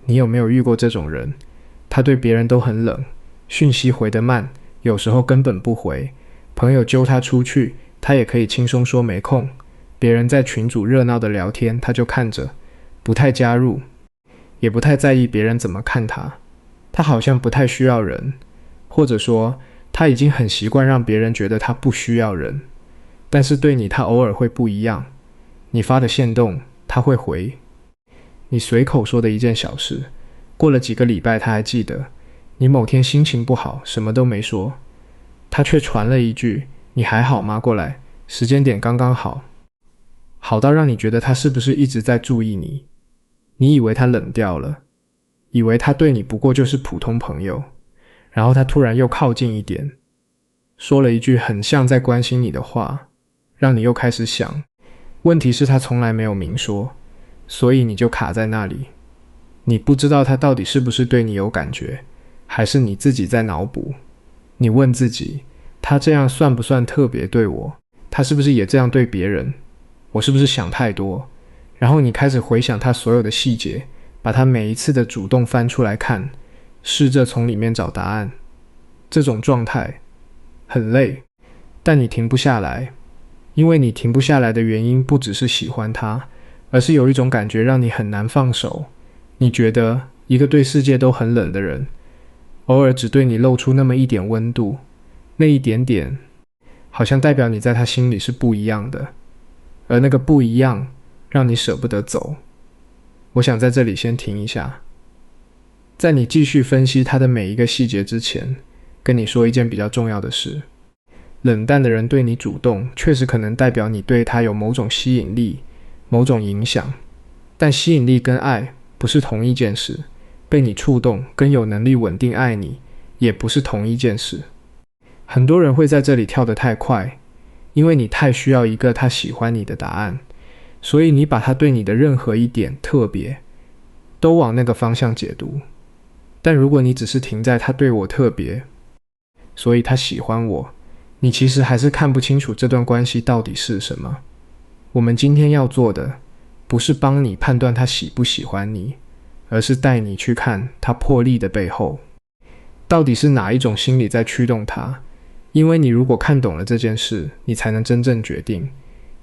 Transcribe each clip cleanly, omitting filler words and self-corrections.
你有没有遇过这种人？他对别人都很冷，讯息回得慢，有时候根本不回，朋友揪他出去，他也可以轻松说没空，别人在群组热闹的聊天，他就看着，不太加入，也不太在意别人怎么看他。他好像不太需要人，或者说他已经很习惯让别人觉得他不需要人。但是对你他偶尔会不一样，你发的限动他会回，你随口说的一件小事，过了几个礼拜他还记得。你某天心情不好，什么都没说，他却传了一句你还好吗过来，时间点刚刚好，好到让你觉得他是不是一直在注意你。你以为他冷掉了，以为他对你不过就是普通朋友，然后他突然又靠近一点，说了一句很像在关心你的话，让你又开始想，问题是他从来没有明说，所以你就卡在那里。你不知道他到底是不是对你有感觉，还是你自己在脑补。你问自己，他这样算不算特别对我？他是不是也这样对别人？我是不是想太多？然后你开始回想他所有的细节，把他每一次的主动翻出来看，试着从里面找答案。这种状态很累，但你停不下来。因为你停不下来的原因不只是喜欢他，而是有一种感觉让你很难放手。你觉得一个对世界都很冷的人，偶尔只对你露出那么一点温度，那一点点好像代表你在他心里是不一样的，而那个不一样让你舍不得走。我想在这里先停一下，在你继续分析他的每一个细节之前，跟你说一件比较重要的事。冷淡的人对你主动，确实可能代表你对他有某种吸引力，某种影响，但吸引力跟爱不是同一件事，被你触动跟有能力稳定爱你也不是同一件事。很多人会在这里跳得太快，因为你太需要一个他喜欢你的答案，所以你把他对你的任何一点特别都往那个方向解读。但如果你只是停在他对我特别，所以他喜欢我，你其实还是看不清楚这段关系到底是什么。我们今天要做的不是帮你判断他喜不喜欢你，而是带你去看他魄力的背后，到底是哪一种心理在驱动他。因为你如果看懂了这件事，你才能真正决定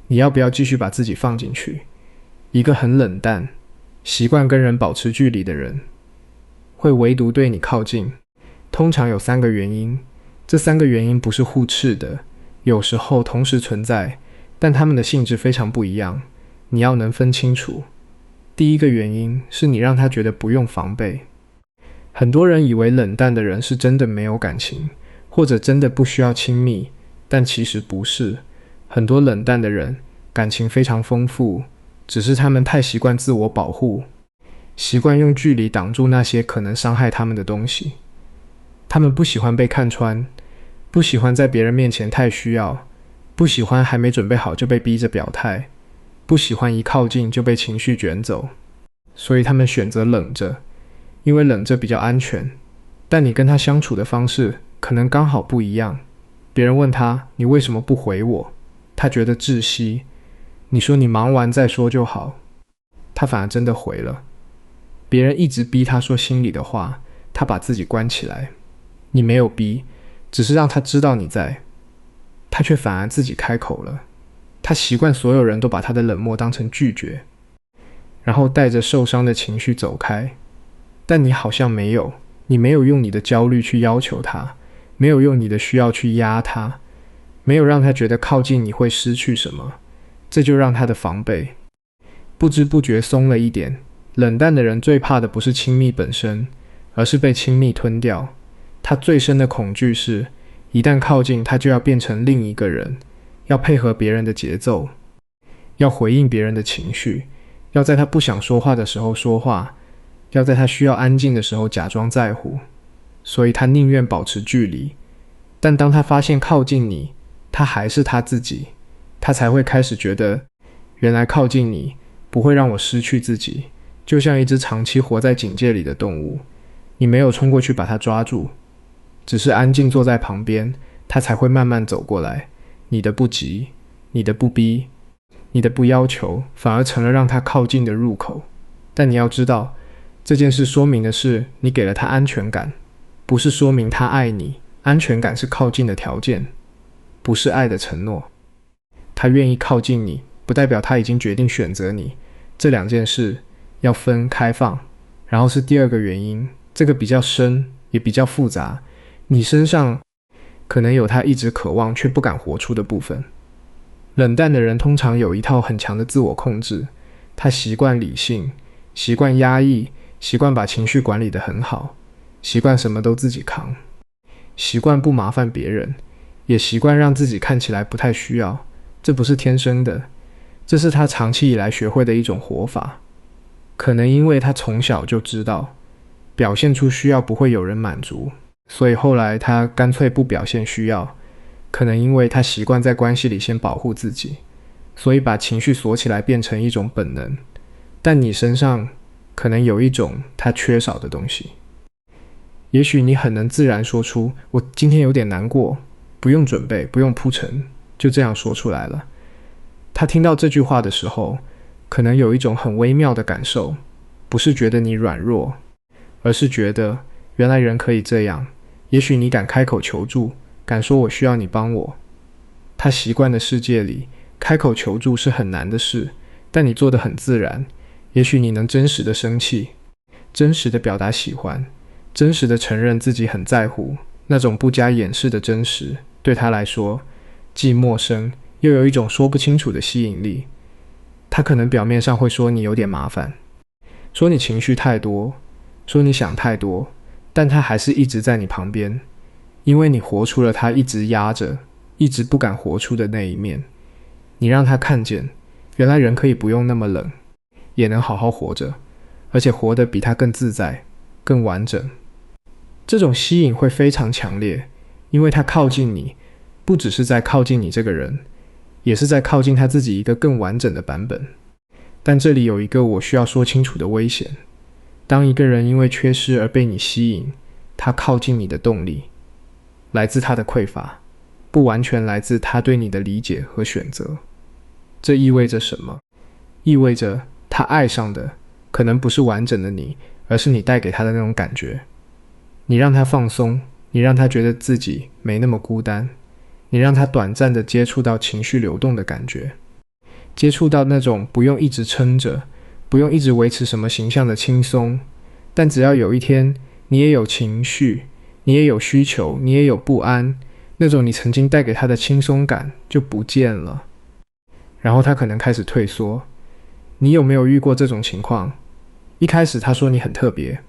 你要不要继续把自己放进去。一个很冷淡，习惯跟人保持距离的人，会唯独对你靠近，通常有3个原因。这3个原因不是互斥的，有时候同时存在，但它们的性质非常不一样，你要能分清楚。第一个原因是你让他觉得不用防备。很多人以为冷淡的人是真的没有感情，或者真的不需要亲密，但其实不是。很多冷淡的人感情非常丰富，只是他们太习惯自我保护，习惯用距离挡住那些可能伤害他们的东西。他们不喜欢被看穿，不喜欢在别人面前太需要，不喜欢还没准备好就被逼着表态，不喜欢一靠近就被情绪卷走，所以他们选择冷着，因为冷着比较安全。但你跟他相处的方式可能刚好不一样。别人问他你为什么不回我，他觉得窒息。你说你忙完再说就好，他反而真的回了。别人一直逼他说心里的话，他把自己关起来。你没有逼，只是让他知道你在，他却反而自己开口了。他习惯所有人都把他的冷漠当成拒绝，然后带着受伤的情绪走开。但你好像没有，你没有用你的焦虑去要求他，没有用你的需要去压他，没有让他觉得靠近你会失去什么，这就让他的防备不知不觉松了一点。冷淡的人最怕的不是亲密本身，而是被亲密吞掉。他最深的恐惧是，一旦靠近，他就要变成另一个人，要配合别人的节奏，要回应别人的情绪，要在他不想说话的时候说话，要在他需要安静的时候假装在乎。所以他宁愿保持距离。但当他发现靠近你，他还是他自己，他才会开始觉得，原来靠近你不会让我失去自己。就像一只长期活在警戒里的动物，你没有冲过去把它抓住，只是安静坐在旁边，他才会慢慢走过来。你的不急，你的不逼，你的不要求，反而成了让他靠近的入口。但你要知道，这件事说明的是你给了他安全感，不是说明他爱你。安全感是靠近的条件，不是爱的承诺。他愿意靠近你，不代表他已经决定选择你，这两件事要分开放。然后是第二个原因，这个比较深，也比较复杂。你身上可能有他一直渴望却不敢活出的部分。冷淡的人通常有一套很强的自我控制，他习惯理性，习惯压抑，习惯把情绪管理得很好，习惯什么都自己扛，习惯不麻烦别人，也习惯让自己看起来不太需要。这不是天生的，这是他长期以来学会的一种活法。可能因为他从小就知道表现出需要不会有人满足，所以后来他干脆不表现需要。可能因为他习惯在关系里先保护自己，所以把情绪锁起来变成一种本能。但你身上可能有一种他缺少的东西。也许你很能自然说出我今天有点难过，不用准备，不用铺陈，就这样说出来了。他听到这句话的时候，可能有一种很微妙的感受，不是觉得你软弱，而是觉得原来人可以这样。也许你敢开口求助，敢说我需要你帮我。他习惯的世界里，开口求助是很难的事，但你做得很自然。也许你能真实的生气，真实的表达喜欢，真实的承认自己很在乎，那种不加掩饰的真实，对他来说既陌生又有一种说不清楚的吸引力。他可能表面上会说你有点麻烦，说你情绪太多，说你想太多，但他还是一直在你旁边，因为你活出了他一直压着，一直不敢活出的那一面。你让他看见，原来人可以不用那么冷，也能好好活着，而且活得比他更自在，更完整。这种吸引会非常强烈，因为他靠近你，不只是在靠近你这个人，也是在靠近他自己一个更完整的版本。但这里有一个我需要说清楚的危险。当一个人因为缺失而被你吸引，他靠近你的动力来自他的匮乏，不完全来自他对你的理解和选择。这意味着什么？意味着他爱上的可能不是完整的你，而是你带给他的那种感觉。你让他放松，你让他觉得自己没那么孤单，你让他短暂的接触到情绪流动的感觉，接触到那种不用一直撑着，不用一直维持什么形象的轻松。但只要有一天你也有情绪，你也有需求，你也有不安，那种你曾经带给他的轻松感就不见了，然后他可能开始退缩。你有没有遇过这种情况？一开始他说你很特别，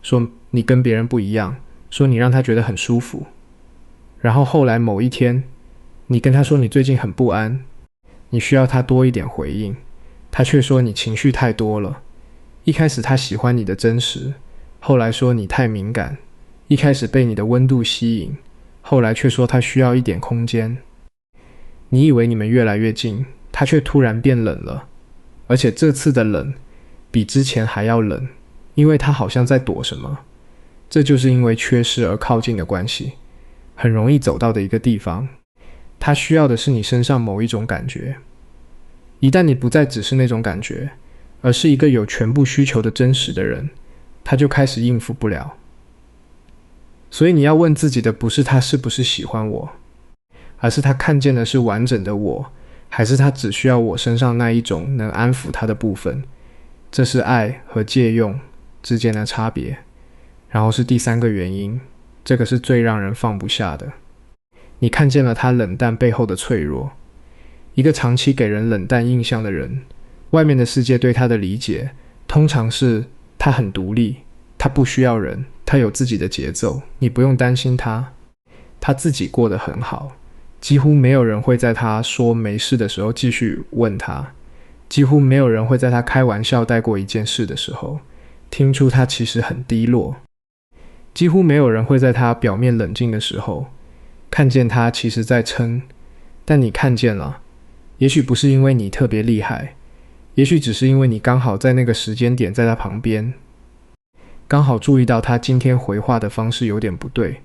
说你跟别人不一样，说你让他觉得很舒服，然后后来某一天你跟他说你最近很不安，你需要他多一点回应，他却说你情绪太多了。一开始他喜欢你的真实，后来说你太敏感。一开始被你的温度吸引，后来却说他需要一点空间。你以为你们越来越近，他却突然变冷了，而且这次的冷比之前还要冷，因为他好像在躲什么。这就是因为缺失而靠近的关系，很容易走到的一个地方。他需要的是你身上某一种感觉。一旦你不再只是那种感觉，而是一个有全部需求的真实的人，他就开始应付不了。所以你要问自己的不是他是不是喜欢我，而是他看见的是完整的我，还是他只需要我身上那一种能安抚他的部分。这是爱和借用之间的差别。然后是第三个原因，这个是最让人放不下的。你看见了他冷淡背后的脆弱。一个长期给人冷淡印象的人，外面的世界对他的理解通常是他很独立，他不需要人，他有自己的节奏，你不用担心他，他自己过得很好，几乎没有人会在他说没事的时候继续问他，几乎没有人会在他开玩笑带过一件事的时候听出他其实很低落，几乎没有人会在他表面冷静的时候看见他其实在撑。但你看见了，也许不是因为你特别厉害，也许只是因为你刚好在那个时间点在他旁边，刚好注意到他今天回话的方式有点不对，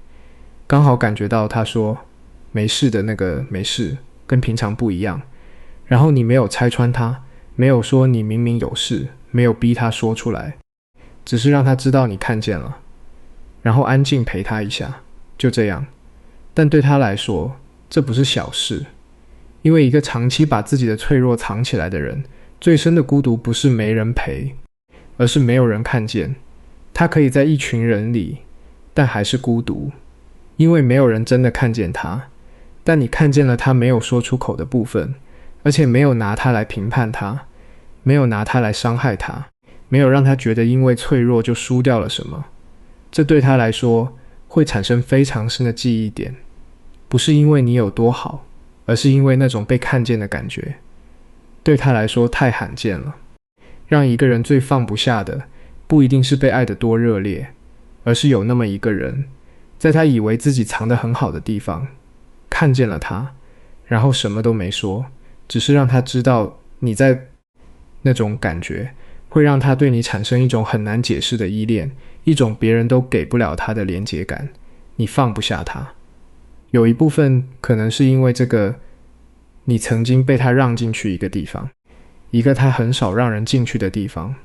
刚好感觉到他说没事的那个没事跟平常不一样，然后你没有拆穿他，没有说你明明有事，没有逼他说出来，只是让他知道你看见了，然后安静陪他一下，就这样。但对他来说，这不是小事，因为一个长期把自己的脆弱藏起来的人，最深的孤独不是没人陪，而是没有人看见。他可以在一群人里，但还是孤独，因为没有人真的看见他。但你看见了他没有说出口的部分，而且没有拿他来评判他，没有拿他来伤害他，没有让他觉得因为脆弱就输掉了什么。这对他来说会产生非常深的记忆点，不是因为你有多好，而是因为那种被看见的感觉，对他来说太罕见了。让一个人最放不下的，不一定是被爱得多热烈，而是有那么一个人，在他以为自己藏得很好的地方，看见了他，然后什么都没说，只是让他知道你在。那种感觉会让他对你产生一种很难解释的依恋，一种别人都给不了他的连结感。你放不下他，有一部分可能是因为这个，你曾经被他让进去一个地方，一个他很少让人进去的地方。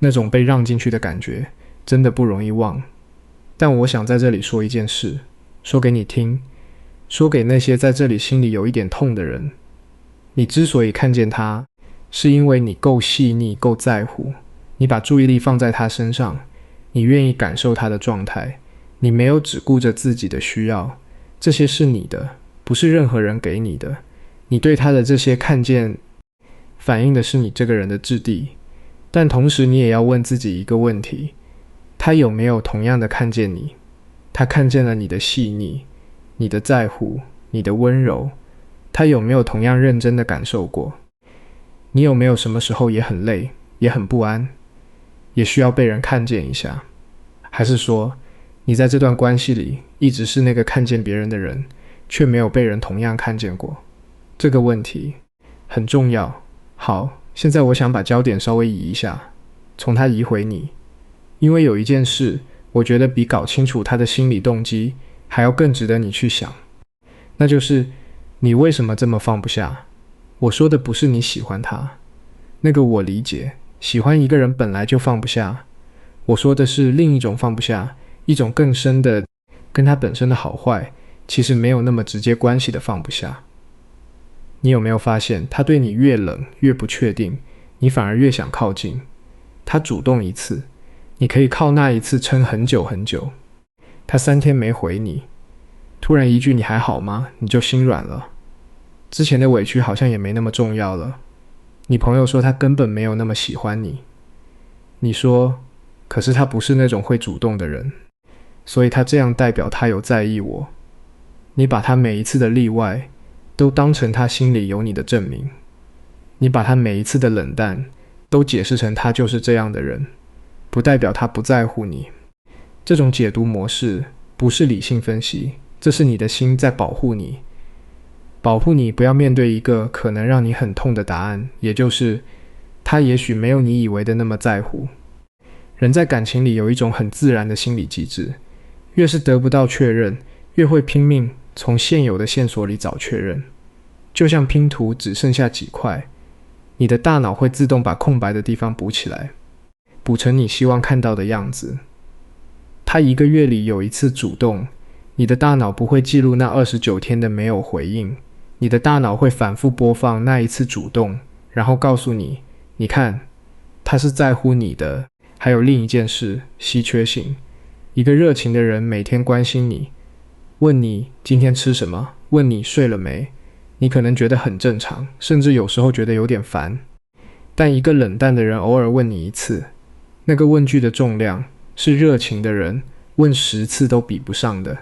那种被让进去的感觉真的不容易忘。但我想在这里说一件事，说给你听，说给那些在这里心里有一点痛的人。你之所以看见他，是因为你够细腻，够在乎，你把注意力放在他身上，你愿意感受他的状态，你没有只顾着自己的需要，这些是你的，不是任何人给你的。你对他的这些看见，反映的是你这个人的质地，但同时你也要问自己一个问题，他有没有同样的看见你？他看见了你的细腻，你的在乎，你的温柔，他有没有同样认真的感受过？你有没有什么时候也很累，也很不安，也需要被人看见一下？还是说，你在这段关系里一直是那个看见别人的人，却没有被人同样看见过？这个问题很重要。好，现在我想把焦点稍微移一下，从他移回你，因为有一件事，我觉得比搞清楚他的心理动机还要更值得你去想，那就是你为什么这么放不下？我说的不是你喜欢他，那个我理解，喜欢一个人本来就放不下。我说的是另一种放不下，一种更深的，跟他本身的好坏其实没有那么直接关系的放不下。你有没有发现，他对你越冷越不确定，你反而越想靠近。他主动一次，你可以靠那一次撑很久很久。他3天没回你，突然一句你还好吗，你就心软了。之前的委屈好像也没那么重要了。你朋友说他根本没有那么喜欢你，你说可是他不是那种会主动的人，所以他这样代表他有在意我。你把他每一次的例外都当成他心里有你的证明，你把他每一次的冷淡都解释成他就是这样的人，不代表他不在乎你。这种解读模式不是理性分析，这是你的心在保护你，保护你不要面对一个可能让你很痛的答案，也就是他也许没有你以为的那么在乎。人在感情里有一种很自然的心理机制，越是得不到确认，越会拼命从现有的线索里找确认。就像拼图只剩下几块，你的大脑会自动把空白的地方补起来，补成你希望看到的样子。他1个月里有一次主动，你的大脑不会记录那29天的没有回应，你的大脑会反复播放那一次主动，然后告诉你，你看，他是在乎你的。还有另一件事，稀缺性。一个热情的人每天关心你，问你今天吃什么，问你睡了没，你可能觉得很正常，甚至有时候觉得有点烦。但一个冷淡的人偶尔问你一次，那个问句的重量是热情的人问10次都比不上的，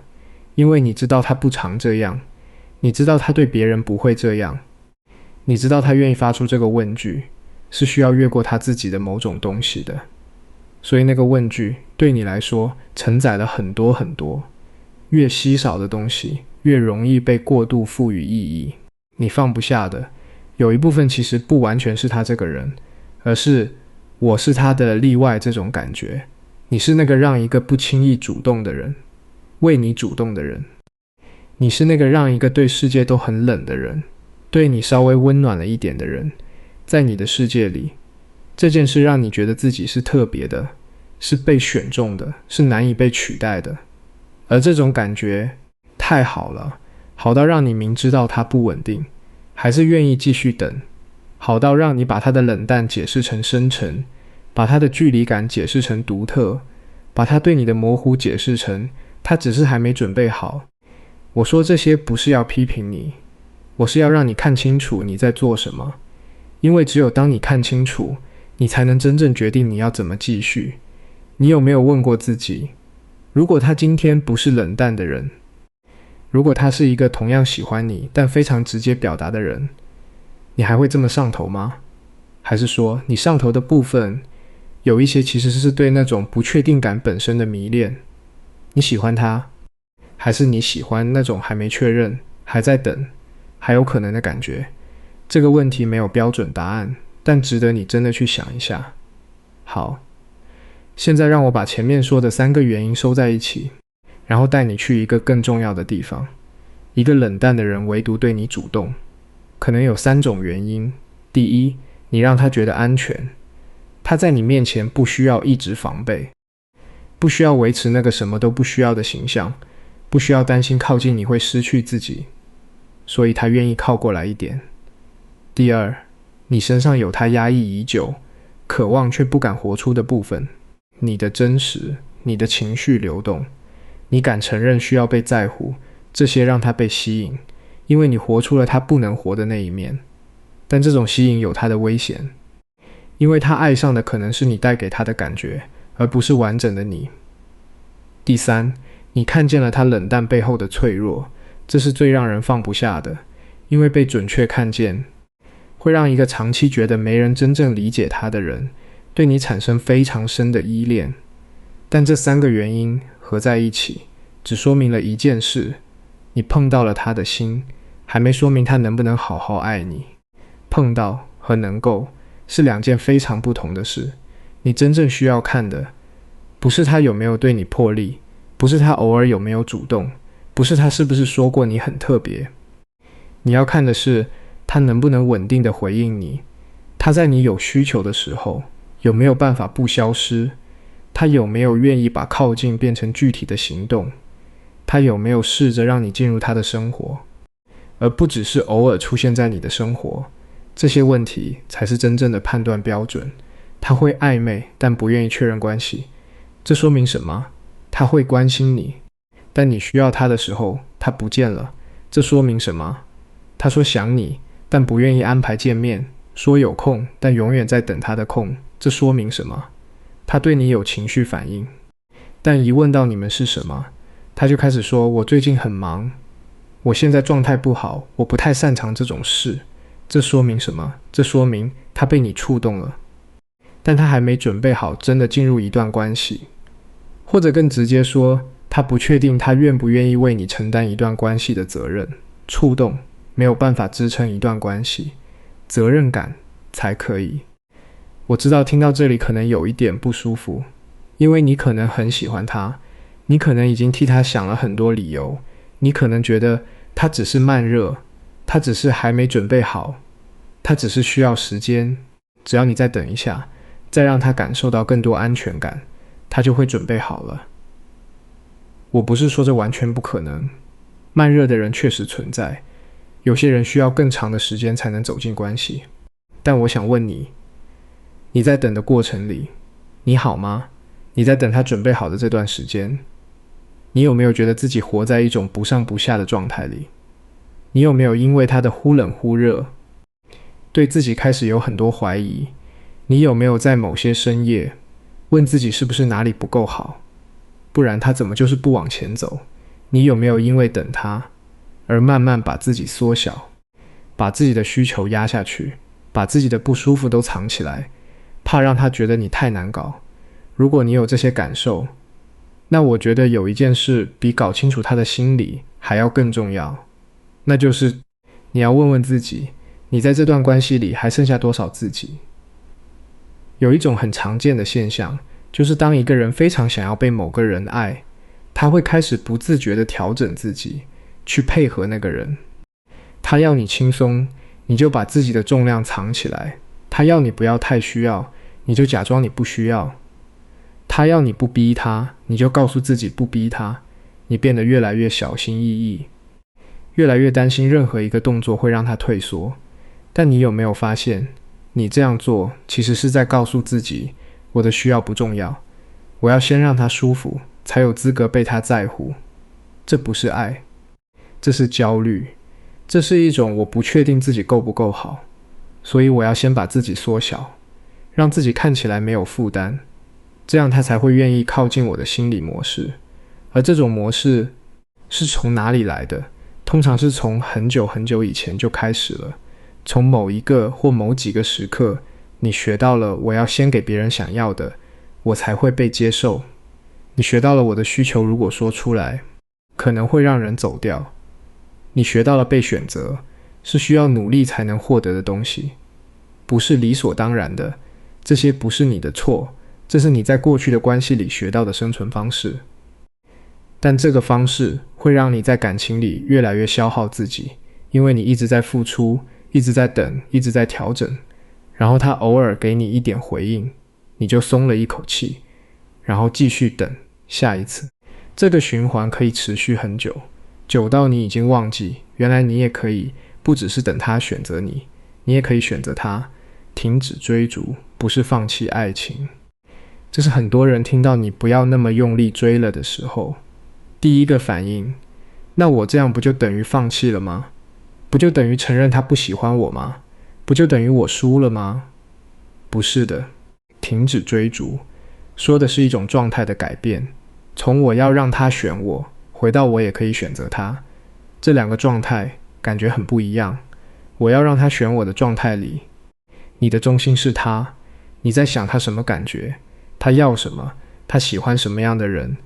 因为你知道他不常这样，你知道他对别人不会这样，你知道他愿意发出这个问句是需要越过他自己的某种东西的。所以那个问句对你来说承载了很多很多，越稀少的东西越容易被过度赋予意义。你放不下的有一部分其实不完全是他这个人，而是我是他的例外这种感觉。你是那个让一个不轻易主动的人为你主动的人，你是那个让一个对世界都很冷的人对你稍微温暖了一点的人。在你的世界里，这件事让你觉得自己是特别的，是被选中的，是难以被取代的。而这种感觉太好了，好到让你明知道它不稳定，还是愿意继续等，好到让你把它的冷淡解释成深沉，把它的距离感解释成独特，把它对你的模糊解释成它只是还没准备好。我说这些不是要批评你，我是要让你看清楚你在做什么，因为只有当你看清楚，你才能真正决定你要怎么继续。你有没有问过自己，如果他今天不是冷淡的人，如果他是一个同样喜欢你但非常直接表达的人，你还会这么上头吗？还是说你上头的部分有一些其实是对那种不确定感本身的迷恋？你喜欢他，还是你喜欢那种还没确认，还在等，还有可能的感觉？这个问题没有标准答案，但值得你真的去想一下。好，现在让我把前面说的3个原因收在一起，然后带你去一个更重要的地方。一个冷淡的人唯独对你主动，可能有3种原因。第一，你让他觉得安全，他在你面前不需要一直防备，不需要维持那个什么都不需要的形象，不需要担心靠近你会失去自己，所以他愿意靠过来一点。第二，你身上有他压抑已久，渴望却不敢活出的部分，你的真实，你的情绪流动，你敢承认需要被在乎，这些让他被吸引，因为你活出了他不能活的那一面。但这种吸引有它的危险，因为他爱上的可能是你带给他的感觉，而不是完整的你。第三，你看见了他冷淡背后的脆弱，这是最让人放不下的，因为被准确看见，会让一个长期觉得没人真正理解他的人，对你产生非常深的依恋。但这3个原因合在一起，只说明了一件事，你碰到了他的心，还没说明他能不能好好爱你。碰到和能够是2件非常不同的事。你真正需要看的，不是他有没有对你破例，不是他偶尔有没有主动，不是他是不是说过你很特别。你要看的是，他能不能稳定的回应你，他在你有需求的时候，有没有办法不消失，他有没有愿意把靠近变成具体的行动，他有没有试着让你进入他的生活，而不只是偶尔出现在你的生活。这些问题才是真正的判断标准。他会暧昧，但不愿意确认关系，这说明什么？他会关心你，但你需要他的时候，他不见了，这说明什么？他说想你，但不愿意安排见面，说有空，但永远在等他的空，这说明什么？他对你有情绪反应，但一问到你们是什么，他就开始说我最近很忙，我现在状态不好，我不太擅长这种事。这说明什么？这说明他被你触动了，但他还没准备好真的进入一段关系。或者更直接说，他不确定他愿不愿意为你承担一段关系的责任。触动没有办法支撑一段关系，责任感才可以。我知道听到这里可能有一点不舒服，因为你可能很喜欢他，你可能已经替他想了很多理由，你可能觉得他只是慢热，他只是还没准备好，他只是需要时间，只要你再等一下，再让他感受到更多安全感，他就会准备好了。我不是说这完全不可能，慢热的人确实存在，有些人需要更长的时间才能走进关系。但我想问你，你在等的过程里，你好吗？你在等他准备好的这段时间，你有没有觉得自己活在一种不上不下的状态里？你有没有因为他的忽冷忽热，对自己开始有很多怀疑？你有没有在某些深夜问自己是不是哪里不够好？不然他怎么就是不往前走？你有没有因为等他而慢慢把自己缩小，把自己的需求压下去，把自己的不舒服都藏起来，怕让他觉得你太难搞？如果你有这些感受，那我觉得有一件事比搞清楚他的心理还要更重要，那就是你要问问自己，你在这段关系里还剩下多少自己？有一种很常见的现象，就是当一个人非常想要被某个人爱，他会开始不自觉地调整自己，去配合那个人。他要你轻松，你就把自己的重量藏起来；他要你不要太需要，你就假装你不需要。他要你不逼他，你就告诉自己不逼他，你变得越来越小心翼翼，越来越担心任何一个动作会让他退缩。但你有没有发现，你这样做其实是在告诉自己，我的需要不重要，我要先让他舒服，才有资格被他在乎。这不是爱，这是焦虑，这是一种我不确定自己够不够好，所以我要先把自己缩小，让自己看起来没有负担，这样他才会愿意靠近我的心理模式。而这种模式是从哪里来的？通常是从很久很久以前就开始了，从某一个或某几个时刻，你学到了我要先给别人想要的，我才会被接受。你学到了我的需求如果说出来，可能会让人走掉。你学到了被选择，是需要努力才能获得的东西，不是理所当然的。这些不是你的错，这是你在过去的关系里学到的生存方式。但这个方式会让你在感情里越来越消耗自己，因为你一直在付出，一直在等，一直在调整，然后他偶尔给你一点回应，你就松了一口气，然后继续等下一次。这个循环可以持续很久，久到你已经忘记，原来你也可以不只是等他选择你，你也可以选择他，停止追逐，不是放弃爱情。这是很多人听到你不要那么用力追了的时候，第一个反应，那我这样不就等于放弃了吗？不就等于承认他不喜欢我吗？不就等于我输了吗？不是的，停止追逐，说的是一种状态的改变，从我要让他选我，回到我也可以选择他。这两个状态感觉很不一样。我要让他选我的状态里，你的中心是他，你在想他什么感觉，他要什么，他喜欢什么样的人，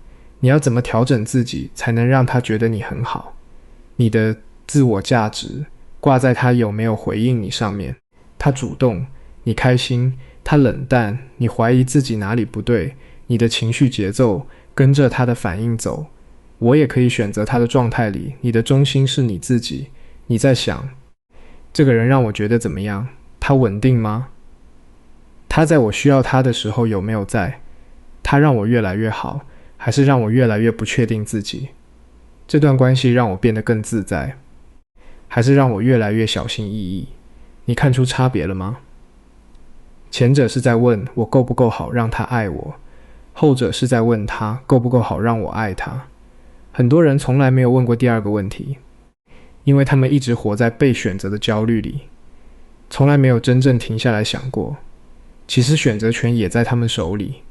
你要怎么调整自己才能让他觉得你很好。你的自我价值挂在他有没有回应你上面，他主动，你开心，他冷淡，你怀疑自己哪里不对，你的情绪节奏跟着他的反应走。我也可以选择他的状态里，你的中心是你自己，你在想，这个人让我觉得怎么样？他稳定吗？他在我需要他的时候有没有在？他让我越来越好，还是让我越来越不确定自己？这段关系让我变得更自在，还是让我越来越小心翼翼？你看出差别了吗？前者是在问我够不够好让他爱我，后者是在问他够不够好让我爱他。很多人从来没有问过第二个问题，因为他们一直活在被选择的焦虑里，从来没有真正停下来想过，其实选择权也在他们手里。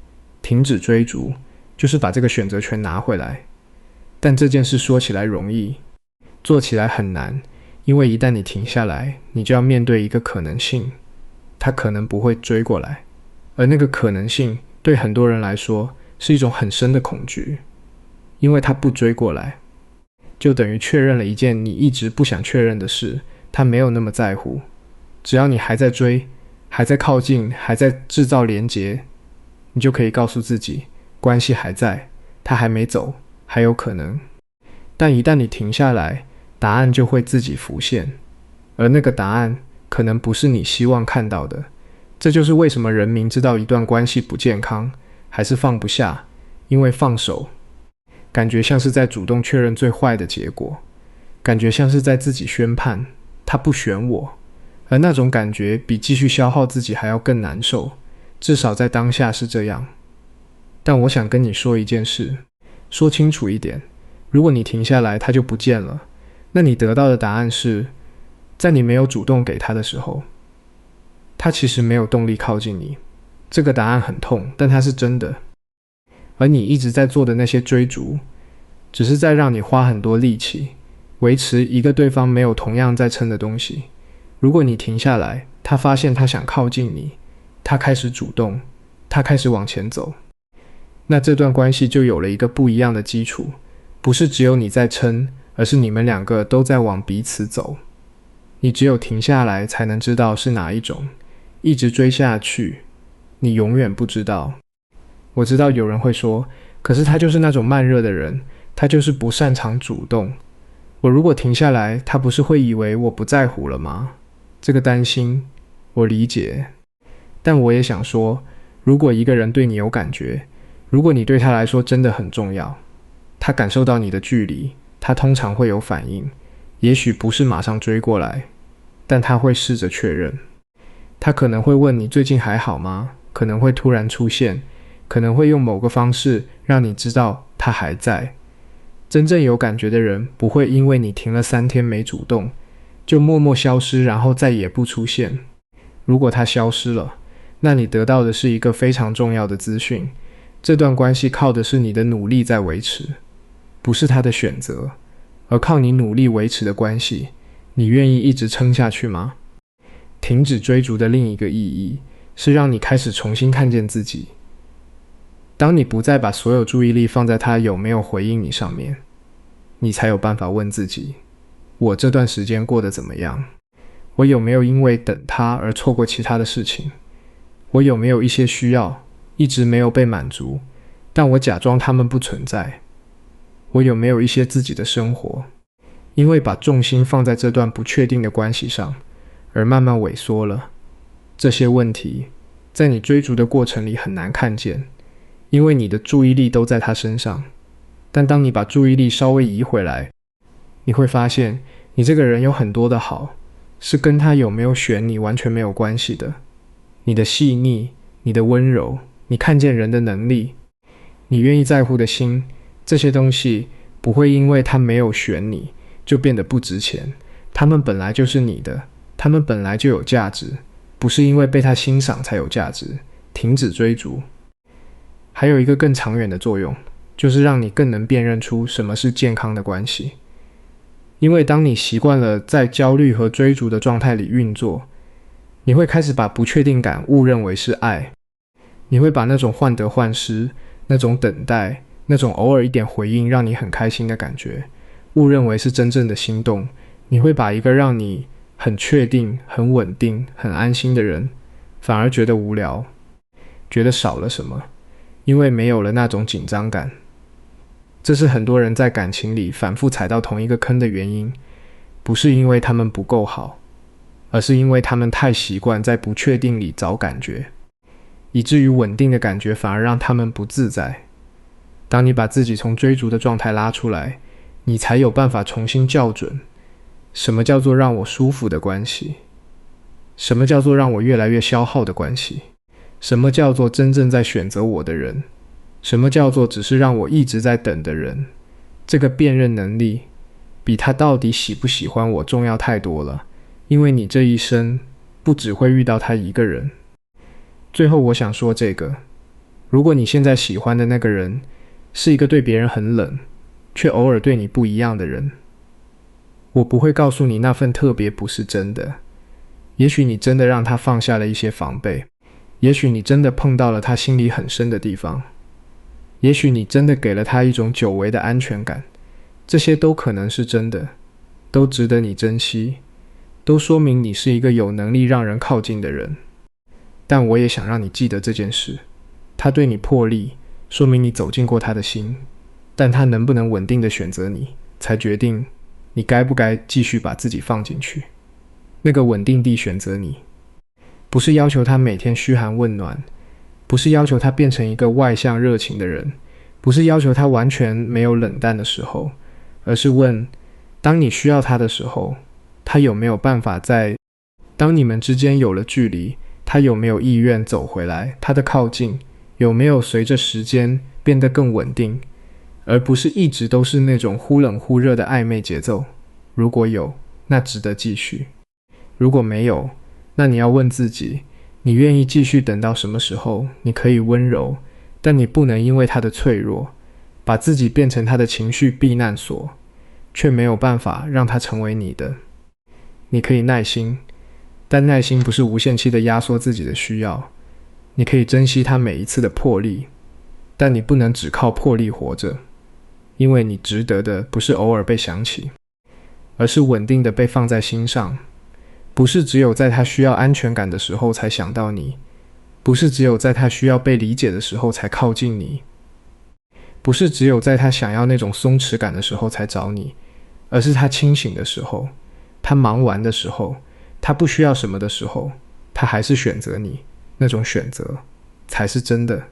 停止追逐，就是把这个选择权拿回来。但这件事说起来容易，做起来很难，因为一旦你停下来，你就要面对一个可能性，他可能不会追过来。而那个可能性对很多人来说是一种很深的恐惧，因为他不追过来，就等于确认了一件你一直不想确认的事，他没有那么在乎。只要你还在追，还在靠近，还在制造连结，你就可以告诉自己，关系还在，他还没走，还有可能。但一旦你停下来，答案就会自己浮现，而那个答案可能不是你希望看到的。这就是为什么人明知道一段关系不健康，还是放不下，因为放手感觉像是在主动确认最坏的结果，感觉像是在自己宣判他不选我，而那种感觉比继续消耗自己还要更难受，至少在当下是这样。但我想跟你说一件事，说清楚一点，如果你停下来他就不见了，那你得到的答案是，在你没有主动给他的时候，他其实没有动力靠近你。这个答案很痛，但它是真的。而你一直在做的那些追逐，只是在让你花很多力气维持一个对方没有同样在撑的东西。如果你停下来，他发现他想靠近你，他开始主动，他开始往前走，那这段关系就有了一个不一样的基础，不是只有你在撑，而是你们两个都在往彼此走。你只有停下来才能知道是哪一种，一直追下去，你永远不知道。我知道有人会说，可是他就是那种慢热的人，他就是不擅长主动。我如果停下来，他不是会以为我不在乎了吗？这个担心，我理解。但我也想说，如果一个人对你有感觉，如果你对他来说真的很重要，他感受到你的距离，他通常会有反应，也许不是马上追过来，但他会试着确认。他可能会问你最近还好吗？可能会突然出现，可能会用某个方式让你知道他还在。真正有感觉的人不会因为你停了3天没主动，就默默消失，然后再也不出现。如果他消失了，那你得到的是一个非常重要的资讯，这段关系靠的是你的努力在维持，不是他的选择，而靠你努力维持的关系，你愿意一直撑下去吗？停止追逐的另一个意义，是让你开始重新看见自己。当你不再把所有注意力放在他有没有回应你上面，你才有办法问自己，我这段时间过得怎么样？我有没有因为等他而错过其他的事情？我有没有一些需要一直没有被满足，但我假装他们不存在？我有没有一些自己的生活，因为把重心放在这段不确定的关系上，而慢慢萎缩了？这些问题在你追逐的过程里很难看见，因为你的注意力都在他身上。但当你把注意力稍微移回来，你会发现你这个人有很多的好，是跟他有没有选你完全没有关系的。你的细腻，你的温柔，你看见人的能力，你愿意在乎的心，这些东西不会因为他没有选你就变得不值钱。他们本来就是你的，他们本来就有价值，不是因为被他欣赏才有价值。停止追逐。还有一个更长远的作用，就是让你更能辨认出什么是健康的关系。因为当你习惯了在焦虑和追逐的状态里运作，你会开始把不确定感误认为是爱，你会把那种患得患失，那种等待，那种偶尔一点回应让你很开心的感觉，误认为是真正的心动。你会把一个让你很确定、很稳定、很安心的人，反而觉得无聊，觉得少了什么，因为没有了那种紧张感。这是很多人在感情里反复踩到同一个坑的原因，不是因为他们不够好，而是因为他们太习惯在不确定里找感觉，以至于稳定的感觉反而让他们不自在。当你把自己从追逐的状态拉出来，你才有办法重新校准，什么叫做让我舒服的关系？什么叫做让我越来越消耗的关系？什么叫做真正在选择我的人？什么叫做只是让我一直在等的人？这个辨认能力比他到底喜不喜欢我重要太多了，因为你这一生不只会遇到他一个人。最后我想说这个，如果你现在喜欢的那个人是一个对别人很冷，却偶尔对你不一样的人，我不会告诉你那份特别不是真的。也许你真的让他放下了一些防备，也许你真的碰到了他心里很深的地方，也许你真的给了他一种久违的安全感，这些都可能是真的，都值得你珍惜，都说明你是一个有能力让人靠近的人。但我也想让你记得这件事，他对你破例，说明你走进过他的心，但他能不能稳定的选择你，才决定你该不该继续把自己放进去。那个稳定地选择你，不是要求他每天嘘寒问暖，不是要求他变成一个外向热情的人，不是要求他完全没有冷淡的时候，而是问，当你需要他的时候，他有没有办法在当你们之间有了距离，他有没有意愿走回来，他的靠近有没有随着时间变得更稳定，而不是一直都是那种忽冷忽热的暧昧节奏。如果有，那值得继续；如果没有，那你要问自己，你愿意继续等到什么时候？你可以温柔，但你不能因为他的脆弱，把自己变成他的情绪避难所，却没有办法让他成为你的。你可以耐心，但耐心不是无限期的压缩自己的需要。你可以珍惜他每一次的破例，但你不能只靠破例活着，因为你值得的不是偶尔被想起，而是稳定的被放在心上。不是只有在他需要安全感的时候才想到你，不是只有在他需要被理解的时候才靠近你，不是只有在他想要那种松弛感的时候才找你，而是他清醒的时候，他忙完的时候，他不需要什么的时候，他还是选择你。那种选择才是真的。